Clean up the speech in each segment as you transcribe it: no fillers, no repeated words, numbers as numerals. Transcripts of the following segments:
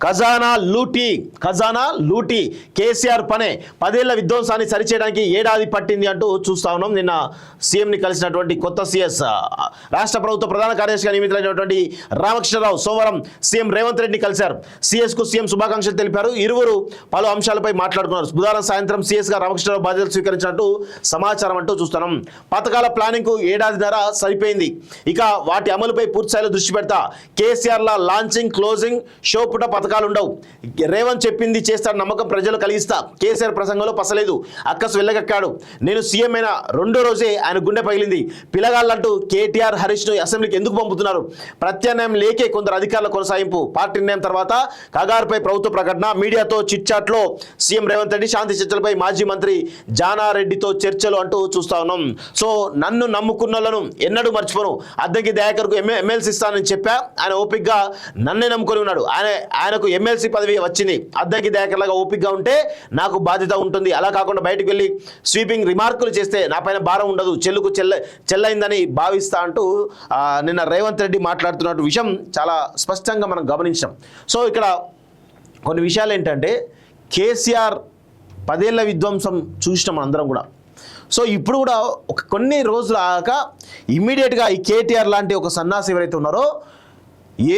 ఖజానా లూటీ కేసీఆర్ పనే 10 ఏళ్ల విధ్వంసాన్ని సరిచేయడానికి ఏడాది పట్టింది అంటూ చూస్తా ఉన్నాం. నిన్న సీఎంని కలిసినటువంటి కొత్త సీఎస్ రాష్ట్ర ప్రభుత్వ ప్రధాన కార్యదర్శిగా నియమితులైనటువంటి రామకృష్ణరావు సోమవారం సీఎం రేవంత్ రెడ్డిని కలిశారు. సీఎస్కు సీఎం శుభాకాంక్షలు తెలిపారు. ఇరువురు పలు అంశాలపై మాట్లాడుకున్నారు. బుధవారం సాయంత్రం సీఎస్గా రామకృష్ణరావు బాధ్యతలు స్వీకరించినట్టు సమాచారం అంటూ చూస్తున్నాం. పథకాల ప్లానింగ్కు ఏడాదిన్నర సరిపోయింది. ఇక వాటి అమలుపై పూర్తిస్థాయిలో దృష్టి పెడతా. కేసీఆర్ లా లాంచింగ్ క్లోజింగ్ షో పుట పథకాలు ఉండవు. రేవంత్ చెప్పింది చేస్తాడు నమ్మకం ప్రజలు కలిగిస్తా. కేసీఆర్ ప్రసంగంలో పసలేదు. అక్కసు వెళ్ళగక్కాడు. నేను సీఎం అయిన రెండో రోజే ఆయన గుండె పగిలింది. పిలగాళ్ళంటూ కేటీఆర్ హరీష్ను అసెంబ్లీకి ఎందుకు పంపుతున్నారు? ప్రత్యామ్నాయం లేకే కొందరు అధికారుల కొనసాగింపు. పార్టీ నిర్ణయం తర్వాత కగారుపై ప్రభుత్వ ప్రకటన. మీడియాతో చిట్చాట్లో సీఎం రేవంత్ రెడ్డి శాంతి చర్చలపై మాజీ మంత్రి జానారెడ్డితో చర్చలు అంటూ చూస్తా ఉన్నాం. సో నన్ను నమ్ముకున్న వాళ్ళను ఎన్నడూ మర్చిపోను. అద్దెకి దయాకర్కు ఎమ్మెల్సీ ఇస్తానని చెప్పా. ఆయన ఓపిక్గా నన్నే నమ్ముకొని ఉన్నాడు. ఆయనకు ఎమ్మెల్సీ పదవి వచ్చింది. అద్దెకి దయాకర్లాగా ఓపిక్గా ఉంటే నాకు బాధ్యత ఉంటుంది. అలా కాకుండా బయటకు వెళ్ళి స్వీపింగ్ రిమార్కులు చేస్తే నా పైన భారం ఉండదు. చెల్లుకు చెల్లైందని భావిస్తా అంటూ నిన్న రేవంత్ రెడ్డి మాట్లాడుతున్న విషయం చాలా స్పష్టంగా మనం గమనించాం. సో ఇక్కడ కొన్ని విషయాలు ఏంటంటే కేసీఆర్ 10 ఏళ్ల విధ్వంసం చూసినాం అందరం కూడా. సో ఇప్పుడు కూడా కొన్ని రోజులు ఆక ఇమ్మీడియట్గా ఈ కేటీఆర్ లాంటి ఒక సన్నాసి ఎవరైతే ఉన్నారో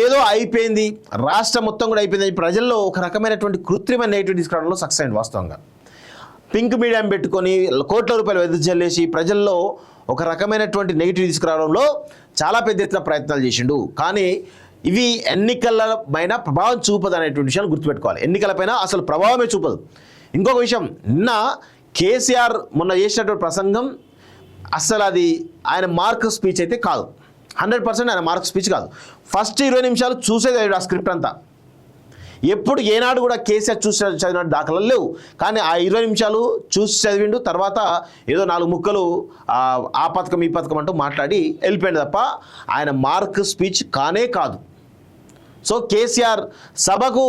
ఏదో అయిపోయింది, రాష్ట్రం మొత్తం కూడా అయిపోయింది, ప్రజల్లో ఒక రకమైనటువంటి కృత్రిమ నెగిటివ్ తీసుకురావడంలో సక్సెస్ అయింది. వాస్తవంగా పింక్ మీడియం పెట్టుకొని కోట్ల రూపాయలు వెదజల్లేసి ప్రజల్లో ఒక రకమైనటువంటి నెగిటివ్ తీసుకురావడంలో చాలా పెద్ద ఎత్తున ప్రయత్నాలు చేసిండు. కానీ ఇవి ఎన్నికల పైన ప్రభావం చూపదు అనేటువంటి విషయాన్ని గుర్తుపెట్టుకోవాలి. ఎన్నికలపైన అసలు ప్రభావమే చూపదు. ఇంకొక విషయం, నిన్న కేసీఆర్ మొన్న చేసినటువంటి ప్రసంగం అస్సలు అది ఆయన మార్క్ స్పీచ్ అయితే కాదు. 100% ఆయన మార్క్ స్పీచ్ కాదు. ఫస్ట్ 20 నిమిషాలు చూసేది ఆ స్క్రిప్ట్ అంతా. ఎప్పుడు ఏనాడు కూడా కేసీఆర్ చూసి చదివిన దాఖలు లేవు. కానీ ఆ 20 నిమిషాలు చూసి చదివిండు. తర్వాత ఏదో 4 ముక్కలు ఆ పథకం ఈ పథకం అంటూ మాట్లాడి వెళ్ళిపోయింది తప్ప ఆయన మార్క్ స్పీచ్ కానే కాదు. సో కేసీఆర్ సభకు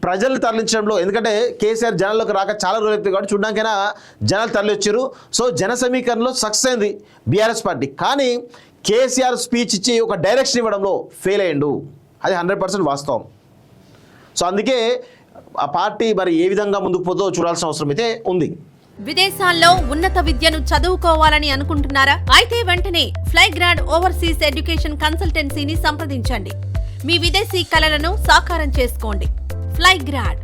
ప్రజలు తరలించడంలో, ఎందుకంటే కేసీఆర్ జనాల్లోకి రాక చాలా రోజులు అవుతుంది కాబట్టి చూడడానికైనా జనాలు తరలి వచ్చారు. సో జన సమీకరణలో సక్సెస్ అయింది బీఆర్ఎస్ పార్టీ. కానీ కేసీఆర్ స్పీచ్ ఇచ్చి ఒక డైరెక్షన్ ఇవ్వడంలో ఫెయిల్ అయ్యిండు. అది 100% వాస్తవం. సో అందుకే ఆ పార్టీ మరి ఏ విధంగా ముందుకు పోతో చూడాల్సిన అవసరం అయితే ఉంది. విదేశాల్లో ఉన్నత విద్యను చదువుకోవాలని అనుకుంటున్నారా? అయితే వెంటనే ఫ్లైగ్రాడ్ ఓవర్సీస్ ఎడ్యుకేషన్ కన్సల్టెన్సీని సంప్రదించండి. మీ విదేశీ కలలను సాకారం చేసుకోండి. ఫ్లైగ్రాడ్